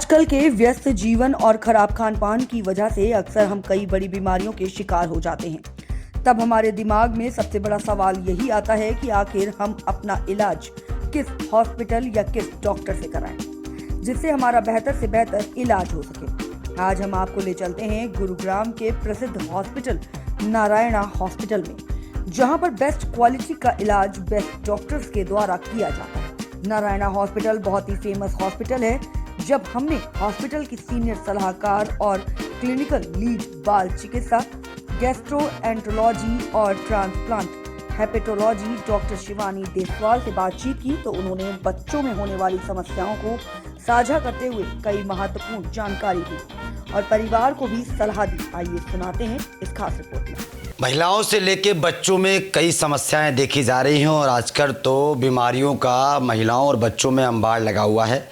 आजकल के व्यस्त जीवन और खराब खान पान की वजह से अक्सर हम कई बड़ी बीमारियों के शिकार हो जाते हैं। तब हमारे दिमाग में सबसे बड़ा सवाल यही आता है कि आखिर हम अपना इलाज किस हॉस्पिटल या किस डॉक्टर से कराएं, जिससे हमारा बेहतर से बेहतर इलाज हो सके। आज हम आपको ले चलते हैं गुरुग्राम के प्रसिद्ध हॉस्पिटल नारायणा हॉस्पिटल में, जहां पर बेस्ट क्वालिटी का इलाज बेस्ट डॉक्टर्स के द्वारा किया जाता है। नारायणा हॉस्पिटल बहुत ही फेमस हॉस्पिटल है। जब हमने हॉस्पिटल की सीनियर सलाहकार और क्लिनिकल लीड बाल चिकित्सा, गैस्ट्रोएंटरोलॉजी और transplant hepatology doctor Shivani Deswal से बातचीत की तो उन्होंने बच्चों में होने वाली समस्याओं को साझा करते हुए कई महत्वपूर्ण जानकारी दी और परिवार को भी सलाह दी। आइए सुनाते हैं इस खास रिपोर्ट में। महिलाओं से लेकर बच्चों में कई समस्याएं देखी जा रही हैं और आजकल तो बीमारियों का महिलाओं और बच्चों में अंबार लगा हुआ है।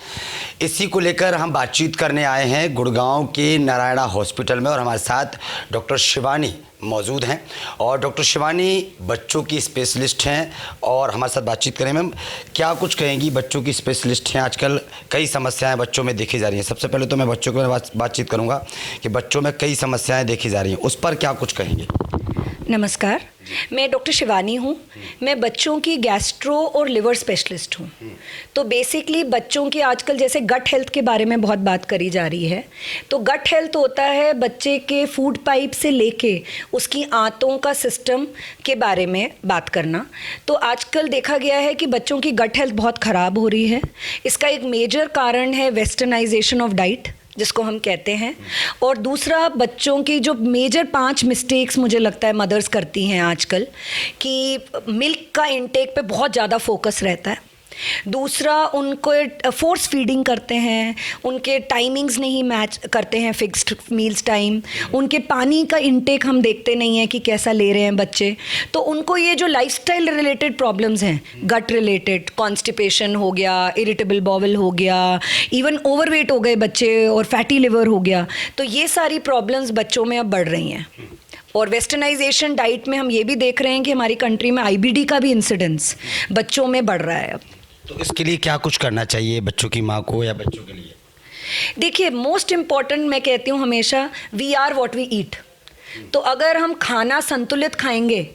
इसी को लेकर हम बातचीत करने आए हैं गुड़गांव के नारायणा हॉस्पिटल में और हमारे साथ डॉक्टर शिवानी मौजूद हैं और डॉक्टर शिवानी बच्चों की स्पेशलिस्ट हैं और हमारे साथ बातचीत करें। मैम, क्या कुछ कहेंगी? बच्चों की स्पेशलिस्ट हैं, आजकल कई समस्याएं बच्चों में देखी जा रही हैं। सबसे पहले तो मैं बच्चों के बारे में बातचीत करूंगा कि बच्चों में कई समस्याएं देखी जा रही हैं, उस पर क्या कुछ कहेंगे? नमस्कार, मैं डॉक्टर शिवानी हूँ। मैं बच्चों की गैस्ट्रो और लिवर स्पेशलिस्ट हूँ। तो बेसिकली बच्चों की आजकल जैसे गट हेल्थ के बारे में बहुत बात करी जा रही है। तो गट हेल्थ होता है बच्चे के फूड पाइप से लेके उसकी आंतों का सिस्टम के बारे में बात करना। तो आजकल देखा गया है कि बच्चों की गट हेल्थ बहुत ख़राब हो रही है। इसका एक मेजर कारण है वेस्टर्नाइजेशन ऑफ डाइट, जिसको हम कहते हैं। और दूसरा, बच्चों की जो मेजर 5 मिस्टेक्स मुझे लगता है मदर्स करती हैं आजकल, कि मिल्क का इंटेक पे बहुत ज़्यादा फोकस रहता है। दूसरा, उनको फोर्स फीडिंग करते हैं, उनके टाइमिंग्स नहीं मैच करते हैं, फिक्स्ड मील्स टाइम। उनके पानी का इंटेक हम देखते नहीं हैं कि कैसा ले रहे हैं बच्चे। तो उनको ये जो लाइफस्टाइल रिलेटेड प्रॉब्लम्स हैं, गट रिलेटेड, कॉन्स्टिपेशन हो गया, इरिटेबल बॉवल हो गया, इवन ओवरवेट हो गए बच्चे और फैटी लिवर हो गया, तो ये सारी प्रॉब्लम्स बच्चों में अब बढ़ रही हैं। और वेस्टर्नाइजेशन डाइट में हम ये भी देख रहे हैं कि हमारी कंट्री में IBD का भी इंसिडेंस बच्चों में बढ़ रहा है अब। तो इसके लिए क्या कुछ करना चाहिए बच्चों की माँ को या बच्चों के लिए? देखिए, मोस्ट इम्पॉर्टेंट मैं कहती हूँ हमेशा, we are what we eat. तो अगर हम खाना संतुलित खाएंगे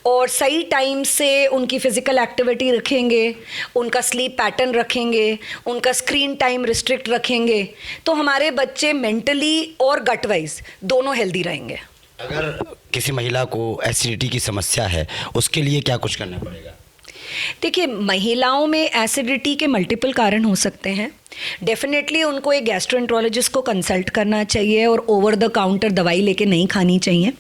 और सही टाइम से उनकी फिजिकल एक्टिविटी रखेंगे, उनका स्लीप पैटर्न रखेंगे, उनका स्क्रीन टाइम रिस्ट्रिक्ट रखेंगे, तो हमारे बच्चे मेंटली और गट वाइज दोनों हेल्दी रहेंगे। अगर किसी महिला को एसिडिटी की समस्या है, उसके लिए क्या कुछ करना पड़ेगा? देखिए, महिलाओं में एसिडिटी के मल्टीपल कारण हो सकते हैं। डेफिनेटली उनको एक गैस्ट्रोएंटरोलॉजिस्ट को कंसल्ट करना चाहिए और ओवर द काउंटर दवाई लेके नहीं खानी चाहिए।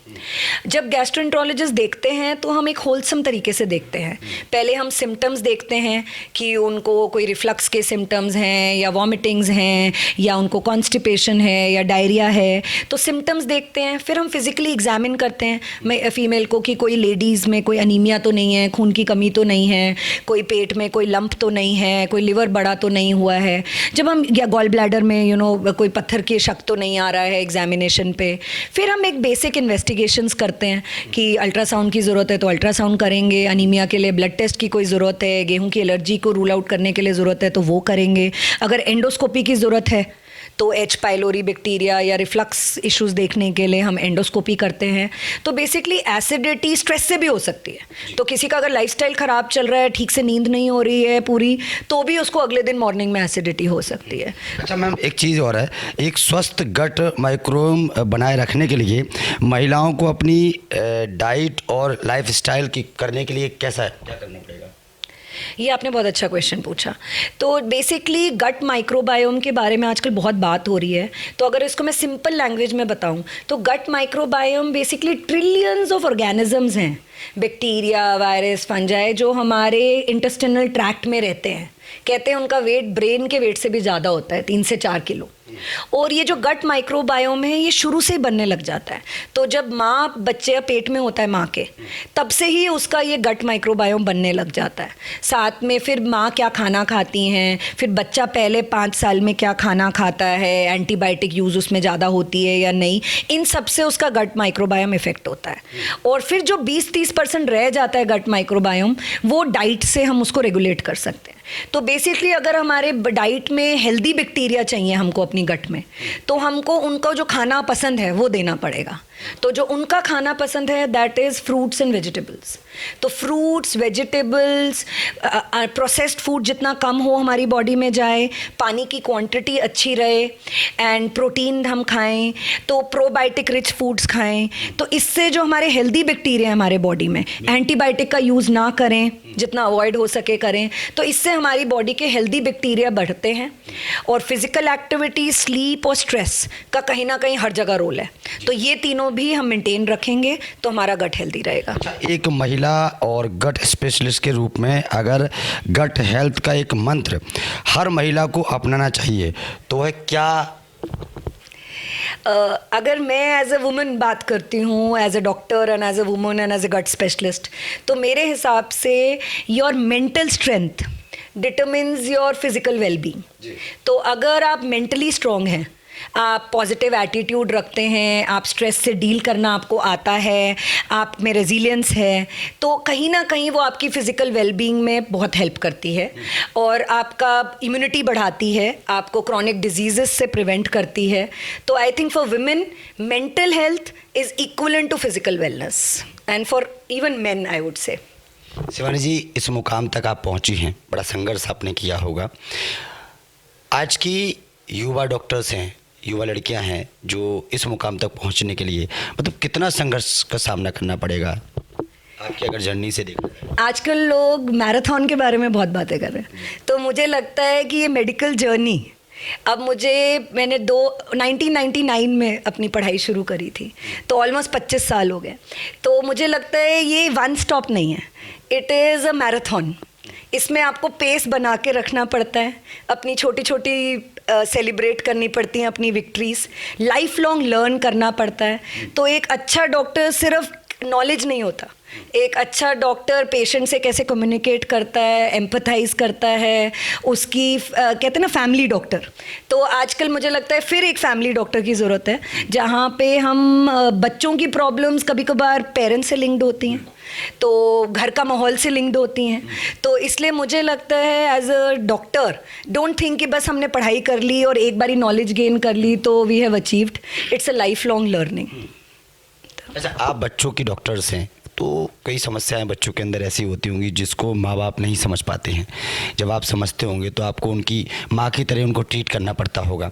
जब गैस्ट्रोएंटरोलॉजिस्ट देखते हैं तो हम एक होलसम तरीके से देखते हैं। पहले हम सिम्टम्स देखते हैं कि उनको कोई रिफ्लक्स के सिम्टम्स हैं या वॉमिटिंग्स हैं या उनको कॉन्स्टिपेशन है या डायरिया है, तो सिम्टम्स देखते हैं। फिर हम फिजिकली एग्जामिन करते हैं फीमेल को कि कोई लेडीज़ में कोई अनीमिया तो नहीं है, खून की कमी तो नहीं है, कोई पेट में कोई लंप तो नहीं है, कोई लिवर बड़ा तो नहीं हुआ है। जब हम या गॉल ब्लैडर में कोई पत्थर के शक तो नहीं आ रहा है एग्जामिनेशन पे, फिर हम एक बेसिक इन्वेस्टिगेशंस करते हैं कि अल्ट्रासाउंड की ज़रूरत है तो अल्ट्रासाउंड करेंगे, अनीमिया के लिए ब्लड टेस्ट की कोई ज़रूरत है, गेहूं की एलर्जी को रूल आउट करने के लिए ज़रूरत है तो वो करेंगे। अगर एंडोस्कोपी की ज़रूरत है तो H. पाइलोरी बैक्टीरिया या रिफ्लक्स इश्यूज देखने के लिए हम एंडोस्कोपी करते हैं। तो बेसिकली एसिडिटी स्ट्रेस से भी हो सकती है। तो किसी का अगर लाइफस्टाइल ख़राब चल रहा है, ठीक से नींद नहीं हो रही है पूरी, तो भी उसको अगले दिन मॉर्निंग में एसिडिटी हो सकती है। अच्छा मैम, एक चीज़ और है, एक स्वस्थ गट माइक्रोम बनाए रखने के लिए महिलाओं को अपनी डाइट और लाइफस्टाइल की करने के लिए क्या करना पड़ेगा? ये आपने बहुत अच्छा क्वेश्चन पूछा। तो बेसिकली गट माइक्रोबायोम के बारे में आजकल बहुत बात हो रही है। तो अगर इसको मैं सिंपल लैंग्वेज में बताऊं तो gut microbiome basically trillions of organisms हैं, बैक्टीरिया, वायरस, फंजाई, जो हमारे इंटेस्टिनल ट्रैक्ट में रहते हैं। कहते हैं उनका वेट ब्रेन के वेट से भी ज़्यादा होता है, 3 से 4 किलो। और ये जो गट माइक्रोबायोम है ये शुरू से ही बनने लग जाता है। तो जब माँ बच्चे पेट में होता है माँ के, तब से ही उसका ये गट माइक्रोबायोम बनने लग जाता है। साथ में फिर माँ क्या खाना खाती हैं, फिर बच्चा पहले 5 साल में क्या खाना खाता है, एंटीबायोटिक यूज़ उसमें ज़्यादा होती है या नहीं, इन सब से उसका गट माइक्रोबायोम इफेक्ट होता है। और फिर जो 20-30% रह जाता है गट माइक्रोबायोम, वो डाइट से हम उसको रेगुलेट कर सकते हैं। तो बेसिकली अगर हमारे डाइट में हेल्दी बैक्टीरिया चाहिए हमको अपनी गट में, तो हमको उनको जो खाना पसंद है वो देना पड़ेगा। तो जो उनका खाना पसंद है that is fruits and vegetables. तो फ्रूट्स, वेजिटेबल्स, प्रोसेस्ड फूड जितना कम हो हमारी बॉडी में जाए, पानी की क्वांटिटी अच्छी रहे, एंड प्रोटीन हम खाएं, तो प्रोबायोटिक रिच फूड्स खाएं। तो इससे जो हमारे हेल्दी बैक्टीरिया हमारे बॉडी में, एंटीबायोटिक का यूज़ ना करें, जितना अवॉइड हो सके करें, तो इससे हमारी बॉडी के हेल्दी बैक्टीरिया बढ़ते हैं। और फिजिकल एक्टिविटी, स्लीप और स्ट्रेस का कहीं ना कहीं हर जगह रोल है। तो ये तीनों भी हम मेंटेन रखेंगे तो हमारा गट हेल्दी रहेगा। एक महिला और गट स्पेशलिस्ट के रूप में अगर गट हेल्थ का एक मंत्र हर महिला को अपनाना चाहिए तो वह क्या? अगर मैं एज अ वुमन बात करती हूँ, as a doctor and as a woman and as a gut specialist, तो मेरे हिसाब से your mental strength determines your physical wellbeing. तो अगर आप मेंटली स्ट्रॉन्ग हैं, आप पॉजिटिव एटीट्यूड रखते हैं, आप स्ट्रेस से डील करना आपको आता है, आप में रेजिलियंस है, तो कहीं ना कहीं वो आपकी फ़िज़िकल वेलबींग में बहुत हेल्प करती है और आपका इम्यूनिटी बढ़ाती है, आपको क्रॉनिक डिजीज़ से प्रिवेंट करती है। तो I think for women mental health is equivalent to physical wellness and for even men I would say. Shivani जी, इस मुकाम तक आप पहुंची हैं, बड़ा संघर्ष आपने किया होगा। आज की युवा डॉक्टर्स हैं, युवा लड़कियां हैं जो इस मुकाम तक पहुंचने के लिए मतलब कितना संघर्ष का सामना करना पड़ेगा आपकी अगर जर्नी से देखो? आजकल लोग मैराथन के बारे में बहुत बातें कर रहे हैं, तो मुझे लगता है कि ये मेडिकल जर्नी, अब मैंने 1999 में अपनी पढ़ाई शुरू करी थी, तो ऑलमोस्ट 25 साल हो गए। तो मुझे लगता है ये वन स्टॉप नहीं है, इट इज़ अ मैराथन। इसमें आपको पेस बना के रखना पड़ता है, अपनी छोटी छोटी सेलिब्रेट करनी पड़ती हैं अपनी विक्ट्रीज, लाइफ लॉन्ग लर्न करना पड़ता है। तो एक अच्छा डॉक्टर सिर्फ नॉलेज नहीं होता, एक अच्छा डॉक्टर पेशेंट से कैसे कम्युनिकेट करता है, एम्पथाइज करता है, उसकी कहते हैं ना फैमिली डॉक्टर। तो आजकल मुझे लगता है फिर एक फैमिली डॉक्टर की ज़रूरत है, जहाँ पे हम बच्चों की प्रॉब्लम्स कभी कभार पेरेंट्स से लिंक्ड होती हैं, तो घर का माहौल से लिंक्ड होती हैं। तो इसलिए मुझे लगता है as a doctor don't think कि बस हमने पढ़ाई कर ली और एक बारी नॉलेज गेन कर ली तो we have achieved, it's a life long learning. अच्छा, आप बच्चों की डॉक्टर्स हैं, तो कई समस्याएं बच्चों के अंदर ऐसी होती होंगी जिसको माँ बाप नहीं समझ पाते हैं। जब आप समझते होंगे तो आपको उनकी माँ की तरह उनको ट्रीट करना पड़ता होगा।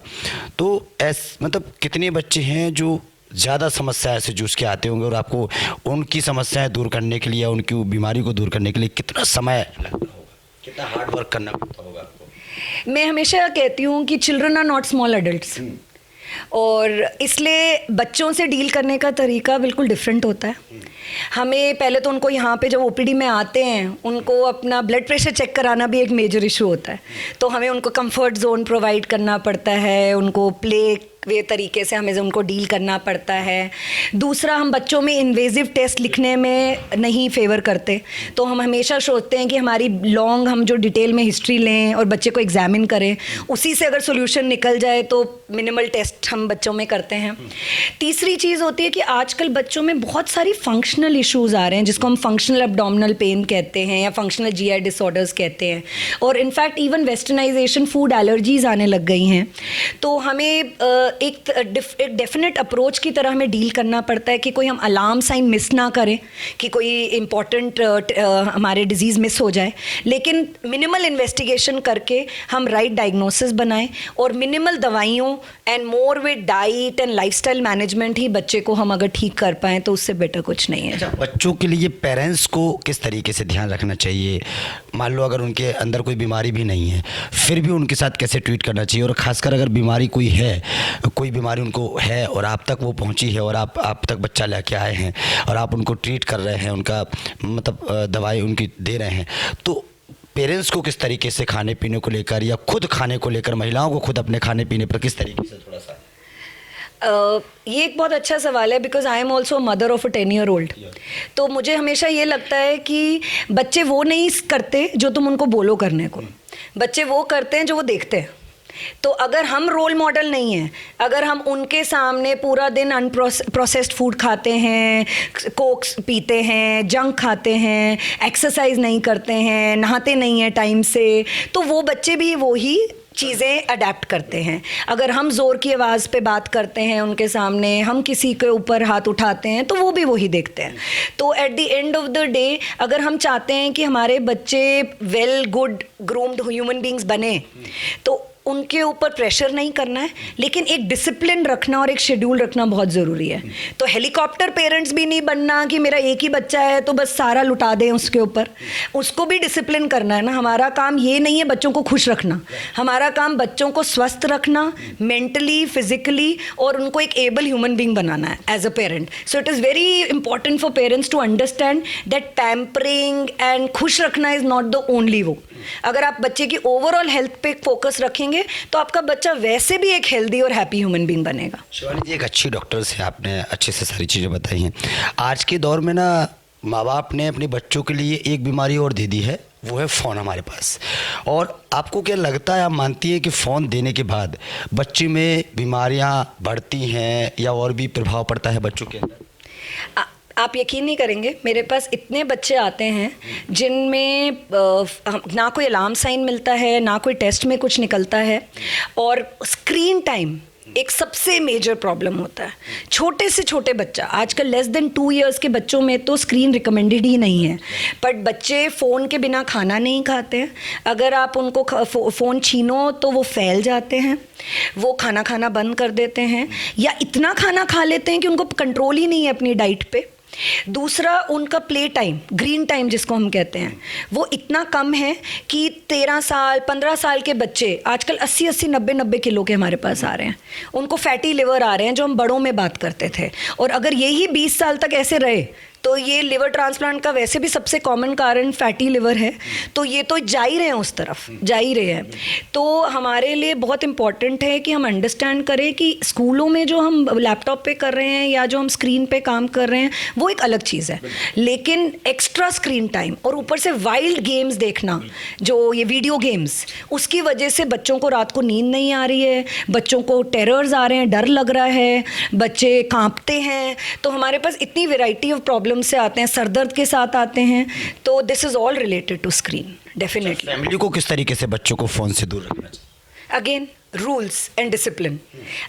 तो मतलब कितने बच्चे हैं जो ज़्यादा समस्या से जूझ के आते होंगे और आपको उनकी समस्याएं दूर करने के लिए या उनकी बीमारी को दूर करने के लिए कितना समय लगता होगा, कितना हार्ड वर्क करना पड़ता होगा आपको? मैं हमेशा कहती हूँ कि children are not small adults, और इसलिए बच्चों से डील करने का तरीका बिल्कुल डिफरेंट होता है। हमें पहले तो उनको यहाँ पे जब ओपीडी में आते हैं उनको अपना ब्लड प्रेशर चेक कराना भी एक मेजर इशू होता है, तो हमें उनको कंफर्ट जोन प्रोवाइड करना पड़ता है, उनको प्ले वे तरीके से हमें उनको डील करना पड़ता है। दूसरा, हम बच्चों में इन्वेजिव टेस्ट लिखने में नहीं फेवर करते, तो हम हमेशा सोचते हैं कि हमारी लॉन्ग हम जो डिटेल में हिस्ट्री लें और बच्चे को एग्जामिन करें, उसी से अगर सोल्यूशन निकल जाए तो मिनिमल टेस्ट हम बच्चों में करते हैं। तीसरी चीज़ होती है कि आजकल बच्चों में बहुत सारी फंक्शनल इश्यूज़ आ रहे हैं जिसको हम फंक्शनल एब्डोमिनल पेन कहते हैं या फंक्शनल जीआई डिसऑर्डर्स कहते हैं, और in fact even westernisation, food allergies आने लग गई हैं। तो हमें एक डेफिनेट अप्रोच की तरह हमें डील करना पड़ता है कि कोई हम अलार्म साइन मिस ना करें कि कोई इम्पॉर्टेंट हमारे डिजीज़ मिस हो जाए, लेकिन मिनिमल इन्वेस्टिगेशन करके हम राइट डायग्नोसिस बनाएं और मिनिमल दवाइयों and more with diet and lifestyle management ही बच्चे को हम अगर ठीक कर पाएँ तो उससे बेटर कुछ नहीं है। अच्छा, बच्चों के लिए पेरेंट्स को किस तरीके से ध्यान रखना चाहिए? मान लो अगर उनके अंदर कोई बीमारी भी नहीं है फिर भी उनके साथ कैसे ट्रीट करना चाहिए, और ख़ासकर अगर बीमारी कोई बीमारी उनको है और आप तक वो पहुंची है और आप तक बच्चा लेके आए हैं और आप उनको ट्रीट कर रहे हैं, उनका मतलब दवाई उनकी दे रहे हैं, तो पेरेंट्स को किस तरीके से खाने पीने को लेकर या खुद खाने को लेकर, महिलाओं को खुद अपने खाने पीने पर किस तरीके से थोड़ा सा? ये एक बहुत अच्छा सवाल है, because I am also mother of a 10-year-old। तो मुझे हमेशा ये लगता है कि बच्चे वो नहीं करते जो तुम उनको बोलो करने को, बच्चे वो करते हैं जो वो देखते हैं। तो अगर हम रोल मॉडल नहीं हैं, अगर हम उनके सामने पूरा दिन अनप्रोसेस्ड फूड खाते हैं, कोक्स पीते हैं, जंक खाते हैं, एक्सरसाइज नहीं करते हैं, नहाते नहीं हैं टाइम से, तो वो बच्चे भी वही चीज़ें अडेप्ट करते हैं। अगर हम ज़ोर की आवाज़ पे बात करते हैं उनके सामने, हम किसी के ऊपर हाथ उठाते हैं, तो वो भी वही देखते हैं। तो at the end of the day अगर हम चाहते हैं कि हमारे बच्चे well good groomed human beings बने, तो उनके ऊपर प्रेशर नहीं करना है, लेकिन एक डिसिप्लिन रखना और एक शेड्यूल रखना बहुत ज़रूरी है। तो हेलीकॉप्टर पेरेंट्स भी नहीं बनना कि मेरा एक ही बच्चा है तो बस सारा लुटा दें उसके ऊपर, उसको भी डिसिप्लिन करना है ना। हमारा काम ये नहीं है बच्चों को खुश रखना, हमारा काम बच्चों को स्वस्थ रखना मेंटली, फिजिकली, और उनको एक एबल ह्यूमन बींग बनाना है as a parent. So it is very important for parents to understand that pampering and खुश रखना इज़ नॉट द ओनली वो। अगर आप बच्चे की ओवरऑल हेल्थ पे फोकस रखेंगे तो आपका बच्चा वैसे भी एक हेल्दी और हैप्पी ह्यूमन बीइंग बनेगा। शिवानी जी, एक अच्छी डॉक्टर से आपने अच्छे से सारी चीज़ें बताई हैं। आज के दौर में ना माँ बाप ने अपने बच्चों के लिए एक बीमारी और दे दी है, वो है फ़ोन हमारे पास। और आपको क्या लगता है, आप मानती हैं कि फ़ोन देने के बाद बच्चे में बीमारियाँ बढ़ती हैं या और भी प्रभाव पड़ता है बच्चों के अंदर? आप यकीन नहीं करेंगे, मेरे पास इतने बच्चे आते हैं जिनमें ना कोई अलार्म साइन मिलता है, ना कोई टेस्ट में कुछ निकलता है, और स्क्रीन टाइम एक सबसे मेजर प्रॉब्लम होता है। छोटे से छोटे बच्चा, आजकल लेस देन 2 इयर्स के बच्चों में तो स्क्रीन रिकमेंडेड ही नहीं है, बट बच्चे फ़ोन के बिना खाना नहीं खाते हैं। अगर आप उनको फ़ोन छीनो तो वो फैल जाते हैं, वो खाना खाना बंद कर देते हैं, या इतना खाना खा लेते हैं कि उनको कंट्रोल ही नहीं है अपनी डाइट पे। दूसरा, उनका प्ले टाइम, ग्रीन टाइम जिसको हम कहते हैं, वो इतना कम है कि 13 साल 15 साल के बच्चे आजकल 80-80 90-90 किलो के हमारे पास आ रहे हैं। उनको फैटी लिवर आ रहे हैं, जो हम बड़ों में बात करते थे। और अगर यही 20 साल तक ऐसे रहे तो ये लिवर ट्रांसप्लांट का वैसे भी सबसे कॉमन कारण फैटी लिवर है, तो ये तो जा ही रहे हैं, उस तरफ जा ही रहे हैं। तो हमारे लिए बहुत इम्पॉर्टेंट है कि हम अंडरस्टैंड करें कि स्कूलों में जो हम लैपटॉप पे कर रहे हैं या जो हम स्क्रीन पे काम कर रहे हैं वो एक अलग चीज़ है, लेकिन एक्स्ट्रा स्क्रीन टाइम और ऊपर से वाइल्ड गेम्स देखना, जो ये वीडियो गेम्स, उसकी वजह से बच्चों को रात को नींद नहीं आ रही है, बच्चों को टेरर्स आ रहे हैं, डर लग रहा है, बच्चे कांपते हैं। तो हमारे पास इतनी वेराइटी ऑफ प्रॉब्लम से आते हैं, सरदर्द के साथ आते हैं, तो this is all related to screen definitely. Family को किस तरीके से बच्चों को फ़ोन से दूर रखना चाहिए? Again rules and discipline.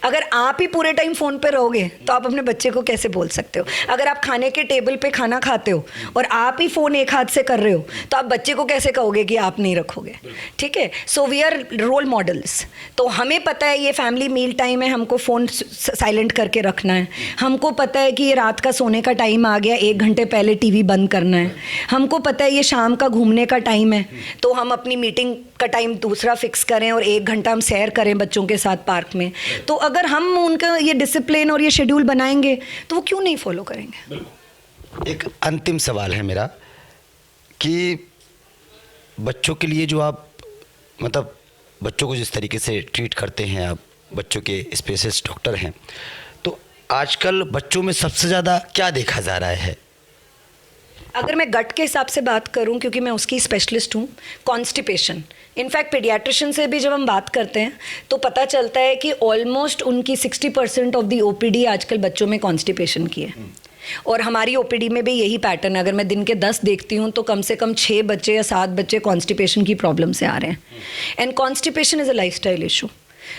अगर आप ही पूरे टाइम फ़ोन पे रहोगे तो आप अपने बच्चे को कैसे बोल सकते हो? अगर आप खाने के टेबल पे खाना खाते हो और आप ही फ़ोन एक हाथ से कर रहे हो तो आप बच्चे को कैसे कहोगे कि आप नहीं रखोगे? ठीक है, so we are role models. तो हमें पता है ये फैमिली मील टाइम है, हमको फ़ोन साइलेंट करके रखना है। हमको पता है कि ये रात का सोने का टाइम आ गया, 1 घंटे पहले टीवी बंद करना है। हमको पता है ये शाम का घूमने का टाइम है, तो हम अपनी मीटिंग का टाइम दूसरा फिक्स करें और 1 घंटा हम सैर करें बच्चों के साथ पार्क में। तो अगर हम उनका ये डिसिप्लिन और ये शेड्यूल बनाएंगे तो वो क्यों नहीं फॉलो करेंगे? एक अंतिम सवाल है मेरा कि बच्चों के लिए जो आप मतलब बच्चों को जिस तरीके से ट्रीट करते हैं, आप बच्चों के स्पेशलिस्ट डॉक्टर हैं, तो आजकल बच्चों में सबसे ज़्यादा क्या देखा जा रहा है? अगर मैं गट के हिसाब से बात करूं, क्योंकि मैं उसकी स्पेशलिस्ट हूं, कॉन्स्टिपेशन। इनफैक्ट पीडियाट्रिशियन से भी जब हम बात करते हैं तो पता चलता है कि ऑलमोस्ट उनकी 60% ऑफ दी ओपीडी आजकल बच्चों में कॉन्स्टिपेशन की है। और हमारी ओपीडी में भी यही पैटर्न है। अगर मैं दिन के 10 देखती हूँ तो कम से कम 6 बच्चे या 7 बच्चे कॉन्स्टिपेशन की प्रॉब्लम से आ रहे हैं। And constipation is a lifestyle issue.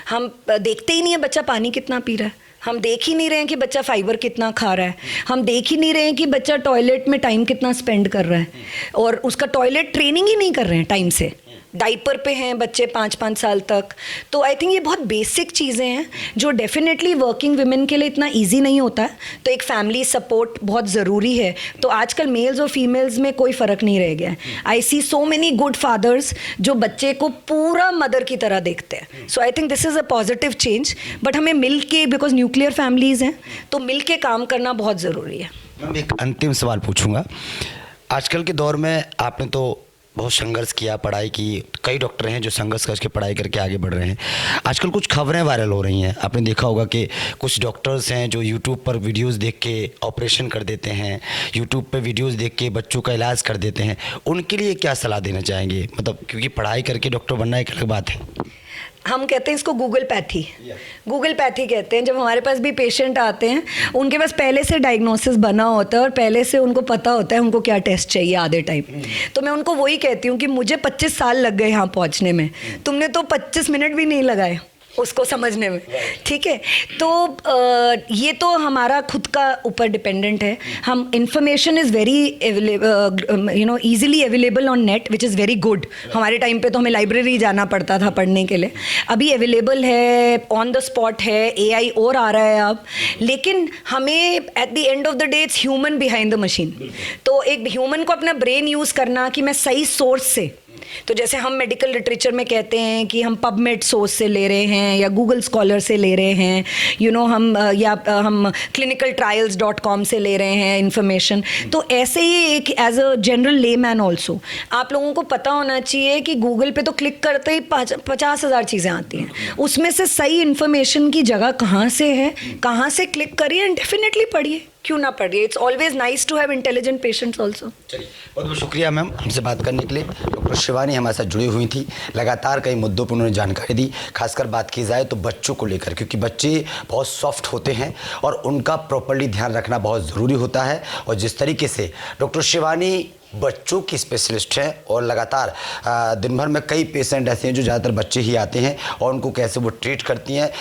हम देखते ही नहीं है बच्चा पानी कितना पी रहा है, हम देख ही नहीं रहे हैं कि बच्चा फाइबर कितना खा रहा है, हम देख ही नहीं रहे हैं कि बच्चा टॉयलेट में टाइम कितना स्पेंड कर रहा है, और उसका टॉयलेट ट्रेनिंग ही नहीं कर रहे हैं टाइम से। डाइपर पे हैं बच्चे 5-5 साल तक। तो आई थिंक ये बहुत बेसिक चीज़ें हैं जो डेफिनेटली वर्किंग विमेन के लिए इतना इजी नहीं होता है। तो एक फैमिली सपोर्ट बहुत ज़रूरी है। तो आजकल मेल्स और फीमेल्स में कोई फ़र्क नहीं रह गया है। I see so many good fathers जो बच्चे को पूरा मदर की तरह देखते हैं। So I think this is a positive change. But हमें मिल के, बिकॉज न्यूक्लियर फैमिलीज़ हैं, तो मिल के काम करना बहुत ज़रूरी है। मैं एक अंतिम सवाल पूछूंगा। आजकल के दौर में आपने तो बहुत संघर्ष किया, पढ़ाई की, कई डॉक्टर हैं जो संघर्ष करके पढ़ाई करके आगे बढ़ रहे हैं। आजकल कुछ खबरें वायरल हो रही हैं, आपने देखा होगा कि कुछ डॉक्टर्स हैं जो यूट्यूब पर वीडियोस देख के ऑपरेशन कर देते हैं, यूट्यूब पर वीडियोस देख के बच्चों का इलाज कर देते हैं। उनके लिए क्या सलाह देना चाहेंगे? मतलब क्योंकि पढ़ाई करके डॉक्टर बनना एक अलग बात है। हम कहते हैं इसको गूगल पैथी। गूगल पैथी कहते हैं। जब हमारे पास भी पेशेंट आते हैं, उनके पास पहले से डायग्नोसिस बना होता है और पहले से उनको पता होता है उनको क्या टेस्ट चाहिए आधे टाइम। तो मैं उनको वही कहती हूँ कि मुझे 25 साल लग गए यहाँ पहुँचने में, तुमने तो 25 मिनट भी नहीं लगाए उसको समझने में, ठीक है। तो ये तो हमारा खुद का ऊपर डिपेंडेंट है। हम information is very easily available on net, which is very good. हमारे टाइम पे तो हमें लाइब्रेरी जाना पड़ता था पढ़ने के लिए, अभी अवेलेबल है, ऑन द स्पॉट है, AI और आ रहा है अब। लेकिन हमें at the end of the day it's human behind the machine. तो एक ह्यूमन को अपना ब्रेन यूज़ करना कि मैं सही सोर्स से, तो जैसे हम मेडिकल लिटरेचर में कहते हैं कि हम पबमेड सोर्स से ले रहे हैं या गूगल स्कॉलर से ले रहे हैं, हम clinicaltrials.com से ले रहे हैं इंफॉर्मेशन। तो ऐसे ही एक as a general layman also आप लोगों को पता होना चाहिए कि गूगल पे तो क्लिक करते ही 50,000 चीज़ें आती हैं, उसमें से सही इंफॉर्मेशन की जगह कहाँ से है, कहाँ से क्लिक करिए एंड डेफिनेटली पढ़िए, क्यों ना पढ़िए। It's always nice to have intelligent patients also. चलिए, बहुत बहुत शुक्रिया मैम हमसे बात करने के लिए। डॉक्टर शिवानी हमारे साथ जुड़ी हुई थी, लगातार कई मुद्दों पर उन्होंने जानकारी दी। खासकर बात की जाए तो बच्चों को लेकर, क्योंकि बच्चे बहुत सॉफ्ट होते हैं और उनका प्रॉपर्ली ध्यान रखना बहुत ज़रूरी होता है। और जिस तरीके से डॉक्टर शिवानी बच्चों की स्पेशलिस्ट हैं और लगातार दिन भर में कई पेशेंट ऐसे हैं जो ज़्यादातर बच्चे ही आते हैं और उनको कैसे वो ट्रीट करती हैं।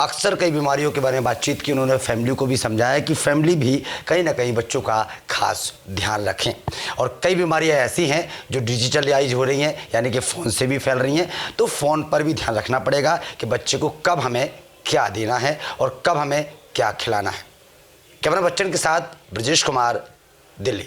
अक्सर कई बीमारियों के बारे में बातचीत की, उन्होंने फैमिली को भी समझाया कि फैमिली भी कहीं ना कहीं बच्चों का खास ध्यान रखें। और कई बीमारियां ऐसी हैं जो डिजिटलाइज हो रही हैं, यानी कि फ़ोन से भी फैल रही हैं, तो फ़ोन पर भी ध्यान रखना पड़ेगा कि बच्चे को कब हमें क्या देना है और कब हमें क्या खिलाना है। कैमरा बच्चन के साथ ब्रजेश कुमार, दिल्ली।